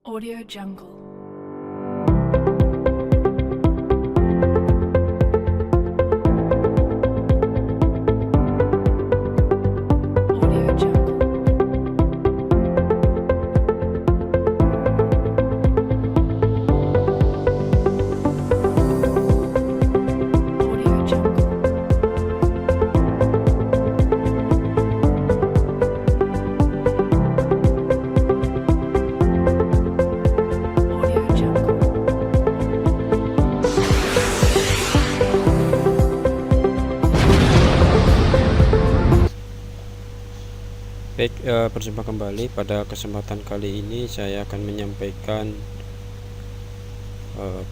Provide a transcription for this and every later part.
Audio Jungle. Audio Jungle. Audio Jungle. Audio Jungle. Baik, berjumpa kembali. Pada kesempatan kali ini saya akan menyampaikan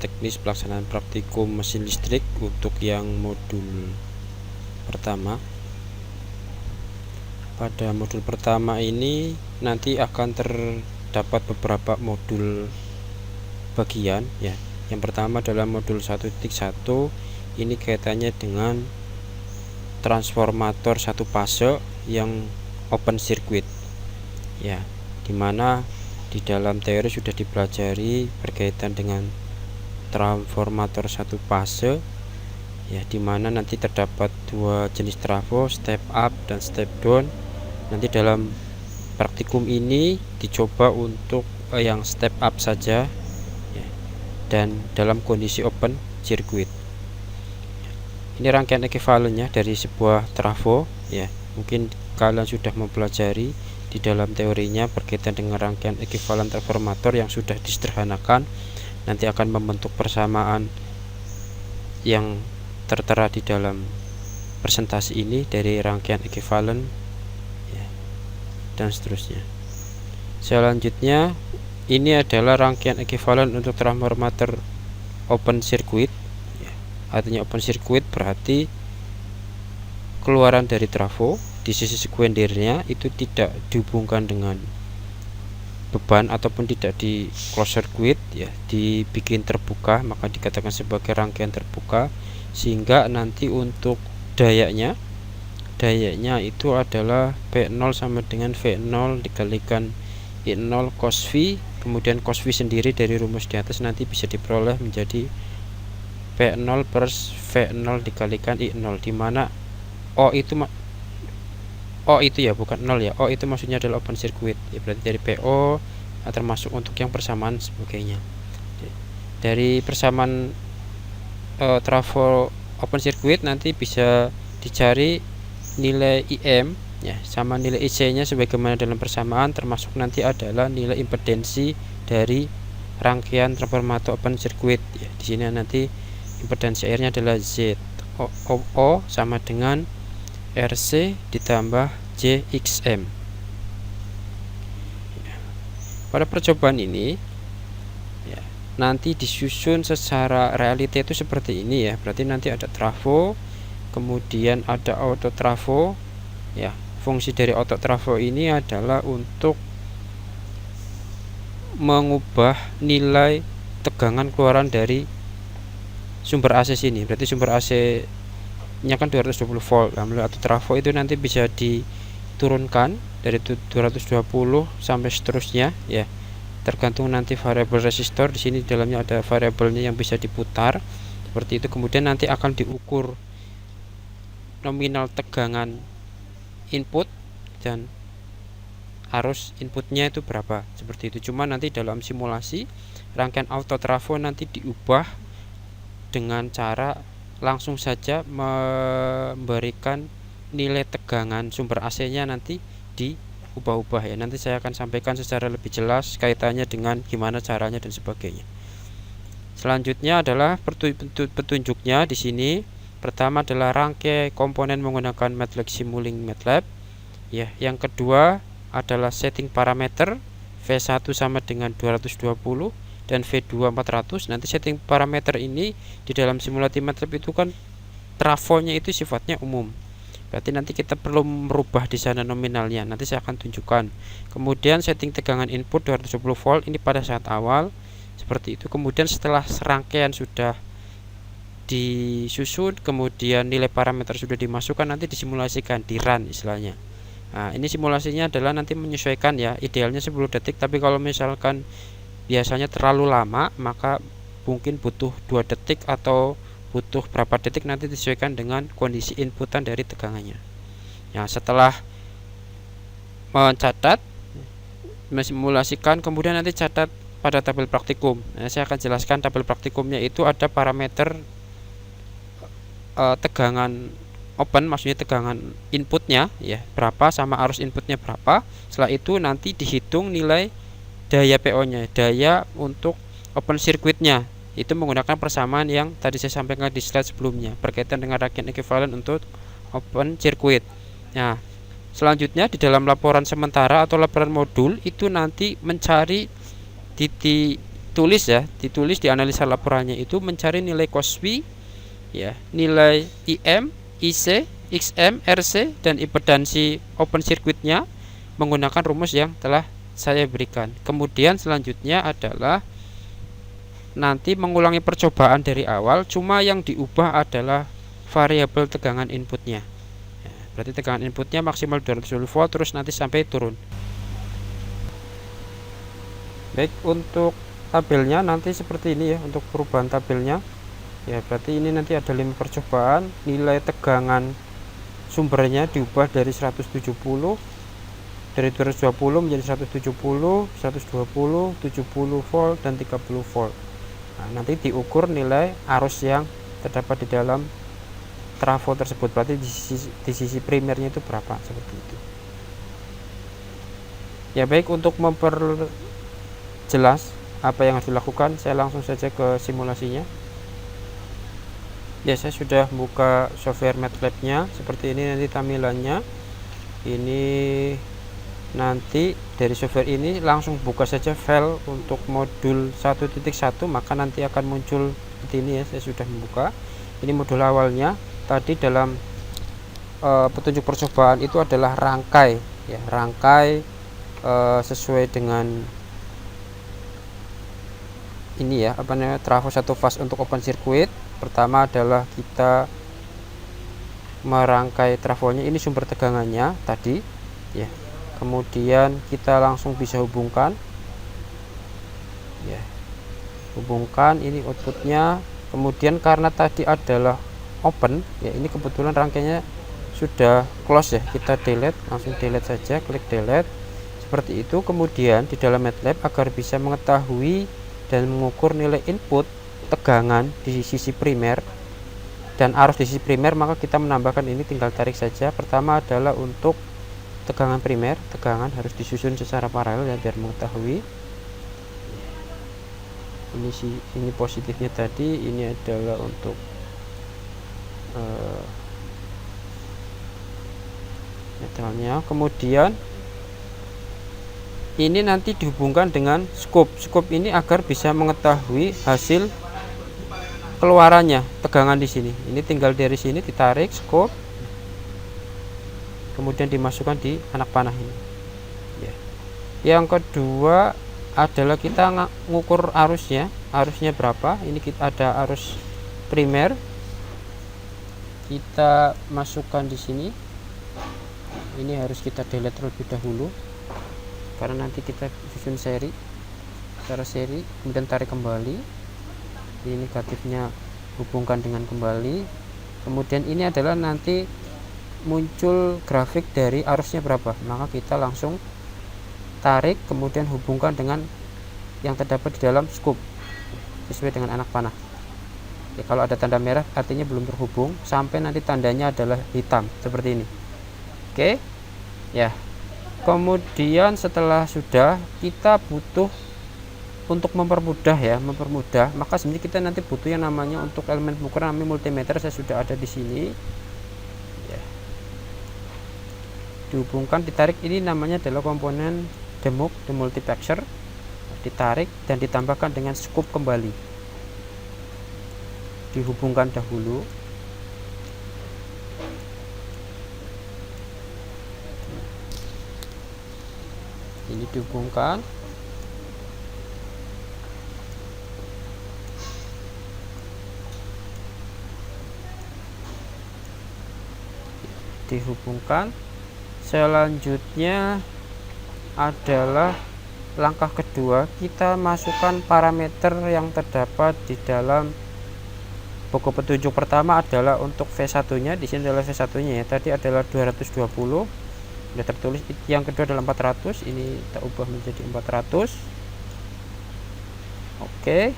teknis pelaksanaan praktikum mesin listrik untuk yang modul pertama. Pada modul pertama ini nanti akan terdapat beberapa modul bagian ya. Yang pertama adalah modul 1.1. Ini kaitannya dengan transformator satu fase yang open circuit ya, dimana di dalam teori sudah dipelajari berkaitan dengan transformator satu fase ya, dimana nanti terdapat dua jenis trafo, step up dan step down. Nanti dalam praktikum ini dicoba untuk yang step up saja ya, dan dalam kondisi open circuit. Ini rangkaian ekuivalennya dari sebuah trafo ya. Mungkin kalian sudah mempelajari di dalam teorinya berkaitan dengan rangkaian ekuivalen transformator yang sudah disederhanakan. Nanti akan membentuk persamaan yang tertera di dalam presentasi ini dari rangkaian ekuivalen ya, dan seterusnya. Selanjutnya ini adalah rangkaian ekuivalen untuk transformator open circuit ya. Artinya open circuit berarti keluaran dari trafo di sisi sekundernya itu tidak dihubungkan dengan beban ataupun tidak di close circuit ya, dibikin terbuka, maka dikatakan sebagai rangkaian terbuka. Sehingga nanti untuk dayanya itu adalah P0 sama dengan V0 dikalikan I0 cos V, kemudian cos V sendiri dari rumus di atas nanti bisa diperoleh menjadi P0 per V0 dikalikan I0, dimana O itu ya, bukan 0 ya. O itu maksudnya adalah open circuit ya, berarti dari PO termasuk untuk yang persamaan sebagainya. Dari persamaan trafo open circuit nanti bisa dicari nilai IM ya, sama nilai IC nya sebagaimana dalam persamaan, termasuk nanti adalah nilai impedansi dari rangkaian transformator open circuit ya. Di sini nanti impedansi airnya adalah Z O sama dengan RC ditambah JXM. Pada percobaan ini ya, nanti disusun secara realita itu seperti ini ya. Berarti nanti ada trafo, kemudian ada auto trafo ya. Fungsi dari auto trafo ini adalah untuk mengubah nilai tegangan keluaran dari sumber AC sini. Berarti sumber AC nya kan 220 volt. Nah, melalui auto trafo itu nanti bisa diturunkan dari 220 sampai seterusnya ya. Tergantung nanti variabel resistor di sini, di dalamnya ada variabelnya yang bisa diputar seperti itu. Kemudian nanti akan diukur nominal tegangan input dan arus inputnya itu berapa seperti itu. Cuma nanti dalam simulasi rangkaian auto trafo nanti diubah dengan cara langsung saja memberikan nilai tegangan sumber AC-nya nanti diubah-ubah ya. Nanti saya akan sampaikan secara lebih jelas kaitannya dengan gimana caranya dan sebagainya. Selanjutnya adalah petunjuknya di sini. Pertama adalah rangkai komponen menggunakan MATLAB Simulink MATLAB ya. Yang kedua adalah setting parameter V1 sama dengan 220 dan V2 400. Nanti setting parameter ini di dalam simulasi MATLAB itu kan trafonya itu sifatnya umum. Berarti nanti kita perlu merubah di sana nominalnya. Nanti saya akan tunjukkan. Kemudian setting tegangan input 220 volt ini pada saat awal seperti itu. Kemudian setelah serangkaian sudah disusun, kemudian nilai parameter sudah dimasukkan, nanti disimulasikan, di run istilahnya. Nah, ini simulasinya adalah nanti menyesuaikan ya, idealnya 10 detik, tapi kalau misalkan biasanya terlalu lama, maka mungkin butuh 2 detik atau butuh berapa detik, nanti disesuaikan dengan kondisi inputan dari tegangannya. Nah, setelah mencatat, mensimulasikan, kemudian nanti catat pada tabel praktikum. Nah, saya akan jelaskan tabel praktikumnya. Itu ada parameter tegangan open, maksudnya tegangan inputnya ya berapa, sama arus inputnya berapa. Setelah itu nanti dihitung nilai daya PO-nya, daya untuk open circuitnya. Itu menggunakan persamaan yang tadi saya sampaikan di slide sebelumnya berkaitan dengan radian ekuivalen untuk open circuit. Nah, selanjutnya di dalam laporan sementara atau laporan modul itu nanti mencari ditulis ya, ditulis di analisa laporannya itu mencari nilai Cosby ya, nilai IM, IC, XM, RC dan impedansi open circuitnya menggunakan rumus yang telah saya berikan. Kemudian selanjutnya adalah nanti mengulangi percobaan dari awal, cuma yang diubah adalah variabel tegangan inputnya. Berarti tegangan inputnya maksimal 220 volt terus nanti sampai turun. Baik, untuk tabelnya nanti seperti ini ya, untuk perubahan tabelnya ya. Berarti ini nanti ada 5 percobaan, nilai tegangan sumbernya diubah dari 170, dari 220 menjadi 170, 120, 70 volt dan 30 volt. Nah, nanti diukur nilai arus yang terdapat di dalam trafo tersebut, berarti di sisi primernya itu berapa, seperti itu ya. Baik, untuk memperjelas apa yang harus dilakukan, saya langsung saja ke simulasinya ya. Saya sudah buka software MATLAB nya seperti ini. Nanti tampilannya ini, nanti dari software ini langsung buka saja file untuk modul 1.1, maka nanti akan muncul seperti ini ya. Saya sudah membuka, ini modul awalnya. Tadi dalam petunjuk percobaan itu adalah rangkai ya, rangkai sesuai dengan ini ya, apa namanya, trafo 1 fase untuk open circuit. Pertama adalah kita merangkai trafonya, ini sumber tegangannya tadi ya. Kemudian kita langsung bisa hubungkan ya, hubungkan ini outputnya. Kemudian karena tadi adalah open ya, ini kebetulan rangkainya sudah close ya, kita delete, langsung delete saja, klik delete seperti itu. Kemudian di dalam MATLAB agar bisa mengetahui dan mengukur nilai input tegangan di sisi primer dan arus di sisi primer, maka kita menambahkan ini, tinggal tarik saja. Pertama adalah untuk tegangan primer, tegangan harus disusun secara paralel ya biar mengetahui. Ini positifnya tadi, ini adalah untuk netralnya. Kemudian ini nanti dihubungkan dengan scope ini agar bisa mengetahui hasil keluarannya tegangan di sini. Ini tinggal dari sini ditarik scope, kemudian dimasukkan di anak panah ini ya. Yang kedua adalah kita ngukur arusnya berapa. Ini kita ada arus primer, kita masukkan di sini. Ini harus kita delete terlebih dahulu karena nanti kita susun seri, secara seri, kemudian tarik kembali. Ini negatifnya hubungkan dengan kembali. Kemudian ini adalah nanti muncul grafik dari arusnya berapa, maka kita langsung tarik kemudian hubungkan dengan yang terdapat di dalam scope sesuai dengan anak panah ya. Kalau ada tanda merah artinya belum terhubung, sampai nanti tandanya adalah hitam seperti ini. Oke ya. Kemudian setelah sudah, kita butuh untuk mempermudah ya, maka sebenarnya kita nanti butuh yang namanya untuk elemen pengukuran namanya multimeter. Saya sudah ada di sini ya. Dihubungkan, ditarik, ini namanya adalah komponen demultiplexer, ditarik dan ditambahkan dengan scope kembali. Dihubungkan dahulu. Ini dihubungkan. Dihubungkan. Selanjutnya adalah langkah kedua, kita masukkan parameter yang terdapat di dalam buku petunjuk. Pertama adalah untuk V1 nya, di sini adalah V1 nya ya, tadi adalah 220 sudah tertulis. Yang kedua adalah 400, ini kita ubah menjadi 400. Oke.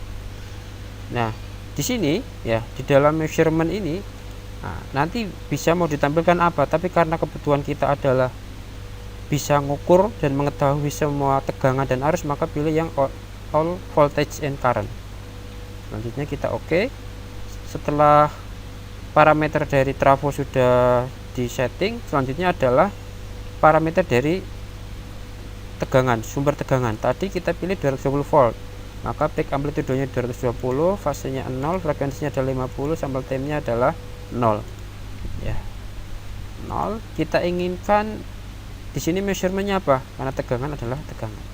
Nah, di sini ya, di dalam measurement ini, nah, nanti bisa mau ditampilkan apa, tapi karena kebutuhan kita adalah bisa ngukur dan mengetahui semua tegangan dan arus, maka pilih yang all voltage and current. Selanjutnya kita oke. Setelah parameter dari trafo sudah disetting, selanjutnya adalah parameter dari tegangan, sumber tegangan. Tadi kita pilih 220 volt, maka peak amplitudenya 220, fasenya 0, frekuensinya adalah 50, sample time-nya adalah 0 ya, 0. Kita inginkan di sini measurement-nya apa, karena tegangan adalah tegangan.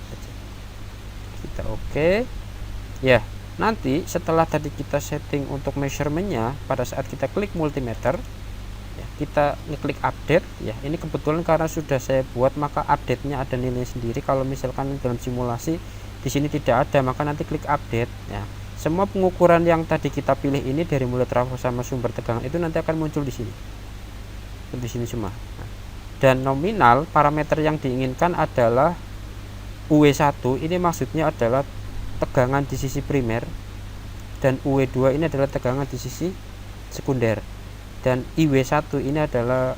Kita oke ya. Nanti setelah tadi kita setting untuk measurement-nya, pada saat kita klik multimeter ya, kita ngeklik update ya. Ini kebetulan karena sudah saya buat, maka update-nya ada nilai sendiri. Kalau misalkan dalam simulasi di sini tidak ada, maka nanti klik update ya. Semua pengukuran yang tadi kita pilih ini dari mulai trafo sama sumber tegangan itu nanti akan muncul di sini. Di sini semua. Nah, dan nominal parameter yang diinginkan adalah UE1, ini maksudnya adalah tegangan di sisi primer, dan UE2 ini adalah tegangan di sisi sekunder, dan IW1 ini adalah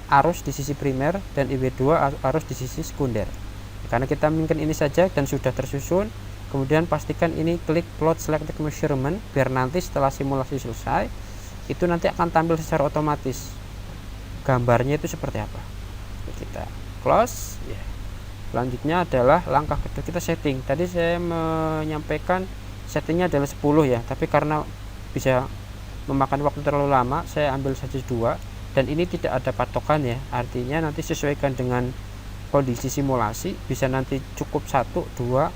arus di sisi primer, dan IW2 arus di sisi sekunder. Karena kita inginkan ini saja dan sudah tersusun, kemudian pastikan ini klik plot selected measurement, biar nanti setelah simulasi selesai itu nanti akan tampil secara otomatis gambarnya itu seperti apa. Kita close ya. Selanjutnya adalah langkah kedua, kita setting. Tadi saya menyampaikan settingnya adalah 10 ya, tapi karena bisa memakan waktu terlalu lama, saya ambil saja 2, dan ini tidak ada patokan ya, artinya nanti sesuaikan dengan kondisi simulasi, bisa nanti cukup 1, 2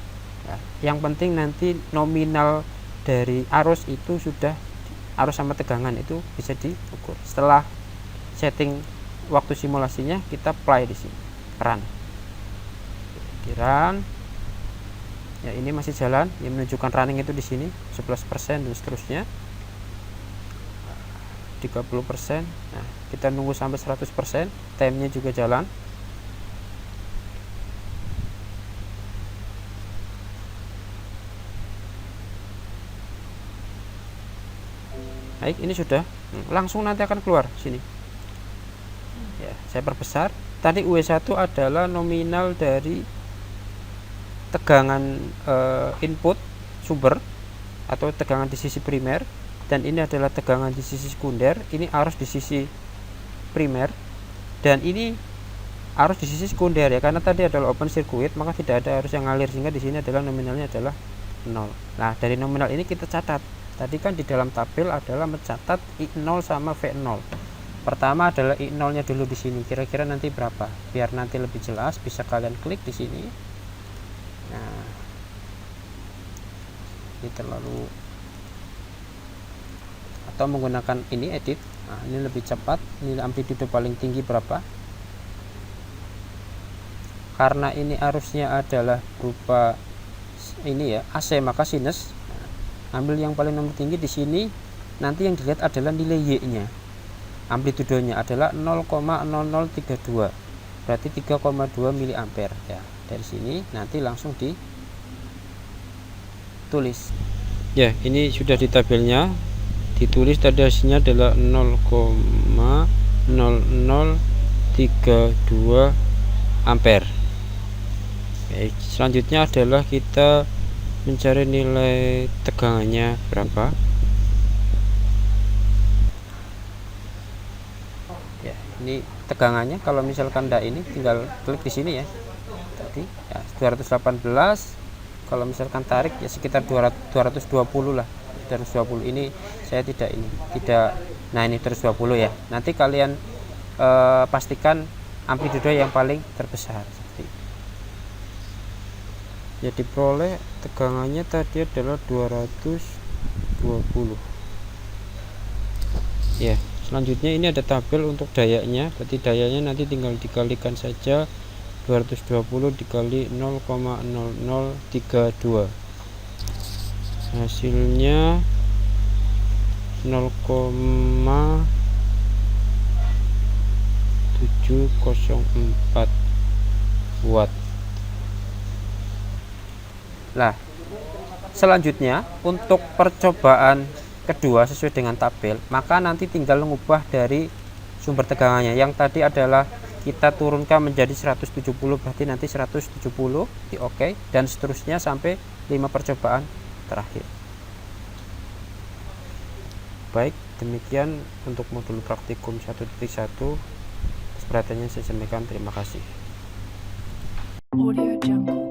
ya. Yang penting nanti nominal dari arus itu sudah, arus sama tegangan itu bisa diukur. Setelah setting waktu simulasinya, kita play di sini, run ya. Ini masih jalan, yang menunjukkan running itu di sini 11% dan seterusnya 30%. Nah, kita nunggu sampai 100%, time-nya juga jalan. Baik, ini sudah langsung nanti akan keluar sini ya. Saya perbesar. Tadi UE1 adalah nominal dari tegangan input sumber atau tegangan di sisi primer, dan ini adalah tegangan di sisi sekunder. Ini arus di sisi primer, dan ini arus di sisi sekunder ya, karena tadi adalah open circuit, maka tidak ada arus yang ngalir, sehingga di sini adalah nominalnya adalah 0. Nah, dari nominal ini kita catat. Tadi kan di dalam tabel adalah mencatat I0 sama V0. Pertama adalah I0 nya dulu di sini, kira-kira nanti berapa, biar nanti lebih jelas bisa kalian klik di sini. Nah, ini terlalu, atau menggunakan ini edit. Nah, ini lebih cepat. Ini amplitude paling tinggi berapa, karena ini arusnya adalah berupa ini ya, AC, maka sinus. Nah, ambil yang paling nomor tinggi di sini. Nanti yang dilihat adalah nilai Y nya, amplitudenya adalah 0,0032, berarti 3,2 miliampere ya. Dari sini nanti langsung ditulis ya. Ini sudah di tabelnya ditulis, tadi hasilnya adalah 0,0032 ampere. Baik, selanjutnya adalah kita mencari nilai tegangannya berapa ya. Ini tegangannya, kalau misalkan enggak, ini tinggal klik di sini ya. Tadi ya 218, kalau misalkan tarik ya sekitar 220 lah, 220. Ini saya tidak nah ini 220 ya. Nanti kalian pastikan amplitude yang paling terbesar seperti itu. Jadi peroleh tegangannya tadi adalah 220 ya. Selanjutnya ini ada tabel untuk dayanya, berarti dayanya nanti tinggal dikalikan saja 220 dikali 0,0032, hasilnya 0,704 watt. Nah, selanjutnya untuk percobaan kedua sesuai dengan tabel, maka nanti tinggal mengubah dari sumber tegangannya. Yang tadi adalah kita turunkan menjadi 170, berarti nanti 170 di oke, dan seterusnya sampai 5 percobaan terakhir. Baik, demikian untuk modul praktikum 1.1. Perhatiannya saya sampaikan, terima kasih. Audio Jungle.